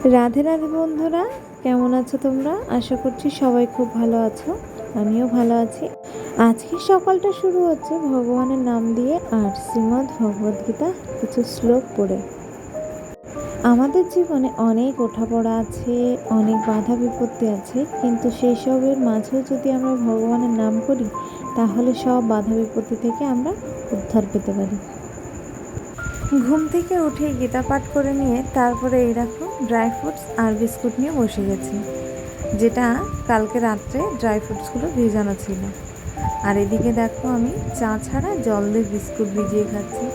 রাধে রাধে বন্ধুরা, কেমন আছো তোমরা? আশা করছি সবাই খুব ভালো আছো। আমিও ভালো আছি। আজকে সকালটা শুরু হচ্ছে ভগবানের নাম দিয়ে আর শ্রীমদ্ ভগবদ্গীতা কিছু শ্লোক পড়ে। আমাদের জীবনে অনেক ওঠাপড়া আছে, অনেক বাধা বিপত্তি আছে, কিন্তু সেই সবের মাঝেও যদি আমরা ভগবানের নাম করি তাহলে সব বাধা বিপত্তি থেকে আমরা উদ্ধার পেতে পারি। ঘুম থেকে উঠে গীতা পাঠ করে নিয়ে তারপরে এই দেখো ড্রাই ফ্রুটস আর বিস্কুট নিয়ে বসে গেছি, যেটা কালকে রাত্রে ড্রাই ফ্রুটসগুলো ভিজানো ছিল। আর এদিকে দেখো আমি চা ছাড়া জল দিয়ে বিস্কুট ভিজিয়ে খাচ্ছি।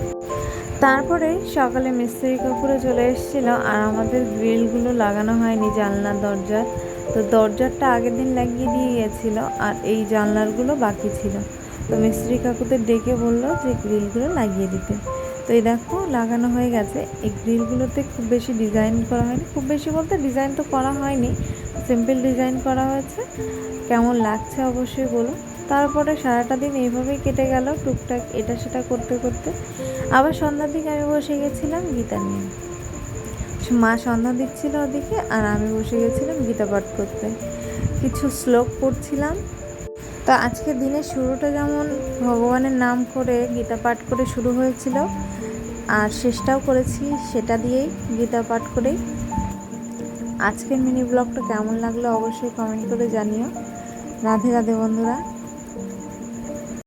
তারপরে সকালে মিস্ত্রি কাকুরে চলে এসেছিলো আর আমাদের গ্রিলগুলো লাগানো হয়নি জানলার দরজার, তো দরজারটা আগের দিন লাগিয়ে দিয়ে গেছিলো আর এই জানলারগুলো বাকি ছিল। তো মিস্ত্রি কাকুদের ডেকে বললো যে গ্রিলগুলো লাগিয়ে দিতে। তো এই দেখো লাগানো হয়ে গেছে। এই গ্রিলগুলোতে খুব বেশি ডিজাইন করা হয়নি, খুব বেশি বলতে ডিজাইন তো করা হয়নি, সিম্পল ডিজাইন করা হয়েছে। কেমন লাগছে অবশ্যই বলো। তারপরে সারাটা দিন এইভাবেই কেটে গেল, টুকটাক এটা সেটা করতে করতে। আবার সন্ধ্যার দিকে আমি বসে গেছিলাম গীতা নিয়ে। মা সন্ধ্যা দিচ্ছিল ওদিকে আর আমি বসে গেছিলাম গীতা পাঠ করতে, কিছু শ্লোক পড়ছিলাম। তো আজকে দিনের শুরুটা যেমন ভগবানের নাম করে গীতা পাঠ করে শুরু হয়েছিল আর শেষটাও করেছি সেটা দিয়েই, গীতা পাঠ করেই। আজকের মিনি ব্লগটা কেমন লাগলো অবশ্যই কমেন্ট করে জানিও। রাধে রাধে বন্ধুরা।